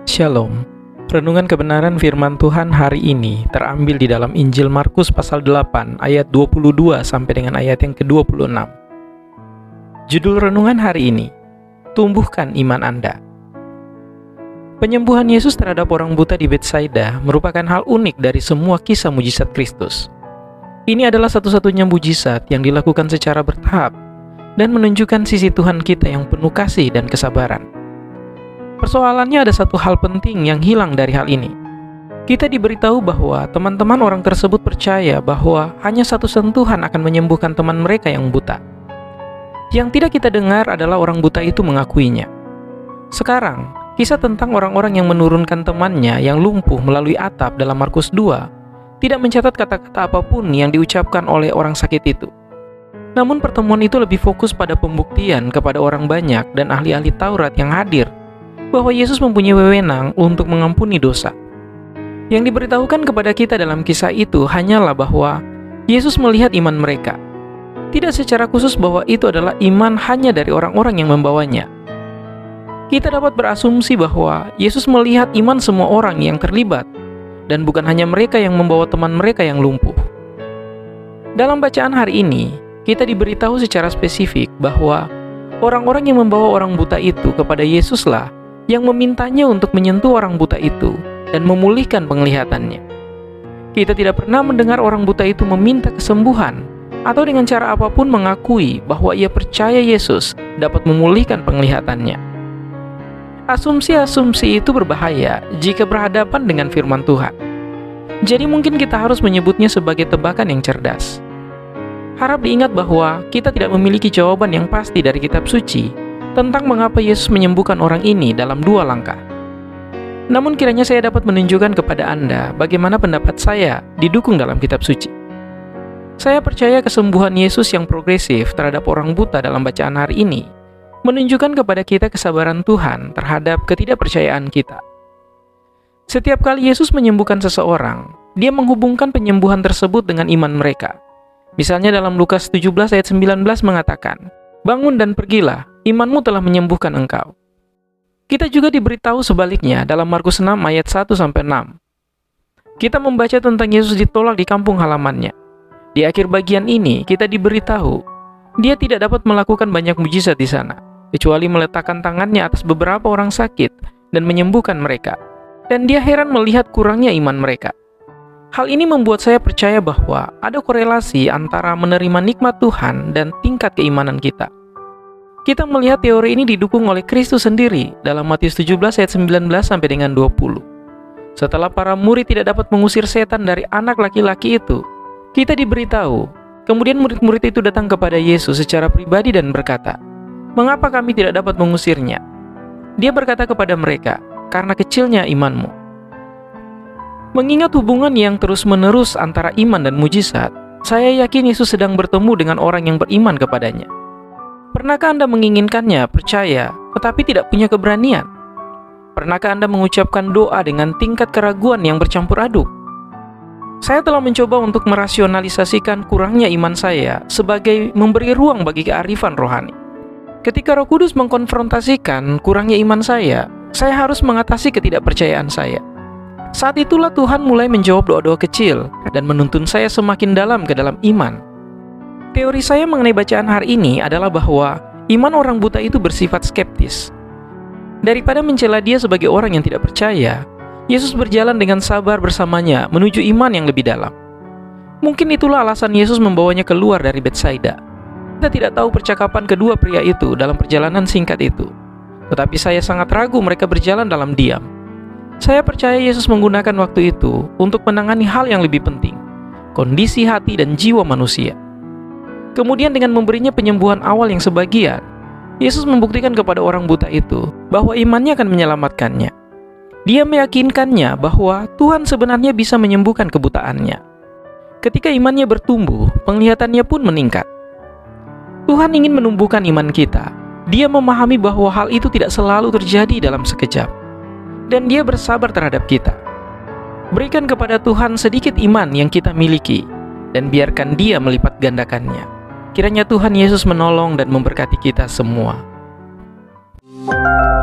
Shalom. Renungan kebenaran firman Tuhan hari ini terambil di dalam Injil Markus pasal 8 ayat 22 sampai dengan ayat yang ke-26. Judul renungan hari ini, Tumbuhkan Iman Anda. Penyembuhan Yesus terhadap orang buta di Betsaida merupakan hal unik dari semua kisah mujizat Kristus. Ini adalah satu-satunya mujizat yang dilakukan secara bertahap dan menunjukkan sisi Tuhan kita yang penuh kasih dan kesabaran. Persoalannya ada satu hal penting yang hilang dari hal ini. Kita diberitahu bahwa teman-teman orang tersebut percaya bahwa hanya satu sentuhan akan menyembuhkan teman mereka yang buta. Yang tidak kita dengar adalah orang buta itu mengakuinya. Sekarang, kisah tentang orang-orang yang menurunkan temannya yang lumpuh melalui atap dalam Markus 2 tidak mencatat kata-kata apapun yang diucapkan oleh orang sakit itu. Namun pertemuan itu lebih fokus pada pembuktian kepada orang banyak dan ahli-ahli Taurat yang hadir bahwa Yesus mempunyai wewenang untuk mengampuni dosa. Yang diberitahukan kepada kita dalam kisah itu hanyalah bahwa Yesus melihat iman mereka. Tidak secara khusus bahwa itu adalah iman hanya dari orang-orang yang membawanya. Kita dapat berasumsi bahwa Yesus melihat iman semua orang yang terlibat, dan bukan hanya mereka yang membawa teman mereka yang lumpuh. Dalam bacaan hari ini, kita diberitahu secara spesifik bahwa orang-orang yang membawa orang buta itu kepada Yesuslah yang memintanya untuk menyentuh orang buta itu dan memulihkan penglihatannya. Kita tidak pernah mendengar orang buta itu meminta kesembuhan atau dengan cara apapun mengakui bahwa ia percaya Yesus dapat memulihkan penglihatannya. Asumsi-asumsi itu berbahaya jika berhadapan dengan firman Tuhan. Jadi mungkin kita harus menyebutnya sebagai tebakan yang cerdas. Harap diingat bahwa kita tidak memiliki jawaban yang pasti dari kitab suci tentang mengapa Yesus menyembuhkan orang ini dalam 2 langkah. Namun kiranya saya dapat menunjukkan kepada Anda bagaimana pendapat saya didukung dalam kitab suci. Saya percaya kesembuhan Yesus yang progresif terhadap orang buta dalam bacaan hari ini menunjukkan kepada kita kesabaran Tuhan terhadap ketidakpercayaan kita. Setiap kali Yesus menyembuhkan seseorang, Dia menghubungkan penyembuhan tersebut dengan iman mereka. Misalnya dalam Lukas 17 ayat 19 mengatakan, "Bangun dan pergilah, imanmu telah menyembuhkan engkau." Kita juga diberitahu sebaliknya dalam Markus 6 ayat 1-6. Kita membaca tentang Yesus ditolak di kampung halamannya. Di akhir bagian ini, kita diberitahu Dia tidak dapat melakukan banyak mujizat di sana, kecuali meletakkan tangannya atas beberapa orang sakit dan menyembuhkan mereka. Dan Dia heran melihat kurangnya iman mereka. Hal ini membuat saya percaya bahwa ada korelasi antara menerima nikmat Tuhan dan tingkat keimanan kita. Kita melihat teori ini didukung oleh Kristus sendiri dalam Matius 17 ayat 19 sampai dengan 20. Setelah para murid tidak dapat mengusir setan dari anak laki-laki itu, kita diberitahu, kemudian murid-murid itu datang kepada Yesus secara pribadi dan berkata, "Mengapa kami tidak dapat mengusirnya?" Dia berkata kepada mereka, "Karena kecilnya imanmu." Mengingat hubungan yang terus-menerus antara iman dan mujizat, saya yakin Yesus sedang bertemu dengan orang yang beriman kepadanya. Pernahkah Anda menginginkannya percaya, tetapi tidak punya keberanian? Pernahkah Anda mengucapkan doa dengan tingkat keraguan yang bercampur aduk? Saya telah mencoba untuk merasionalisasikan kurangnya iman saya sebagai memberi ruang bagi kearifan rohani. Ketika Roh Kudus mengkonfrontasikan kurangnya iman saya harus mengatasi ketidakpercayaan saya. Saat itulah Tuhan mulai menjawab doa-doa kecil dan menuntun saya semakin dalam ke dalam iman. Teori saya mengenai bacaan hari ini adalah bahwa iman orang buta itu bersifat skeptis. Daripada mencela dia sebagai orang yang tidak percaya, Yesus berjalan dengan sabar bersamanya menuju iman yang lebih dalam. Mungkin itulah alasan Yesus membawanya keluar dari Betsaida. Kita tidak tahu percakapan kedua pria itu dalam perjalanan singkat itu. Tetapi saya sangat ragu mereka berjalan dalam diam. Saya percaya Yesus menggunakan waktu itu untuk menangani hal yang lebih penting, kondisi hati dan jiwa manusia. Kemudian dengan memberinya penyembuhan awal yang sebagian, Yesus membuktikan kepada orang buta itu bahwa imannya akan menyelamatkannya. Dia meyakinkannya bahwa Tuhan sebenarnya bisa menyembuhkan kebutaannya. Ketika imannya bertumbuh, penglihatannya pun meningkat. Tuhan ingin menumbuhkan iman kita. Dia memahami bahwa hal itu tidak selalu terjadi dalam sekejap. Dan Dia bersabar terhadap kita. Berikan kepada Tuhan sedikit iman yang kita miliki, dan biarkan Dia melipat gandakannya. Kiranya Tuhan Yesus menolong dan memberkati kita semua. kasih.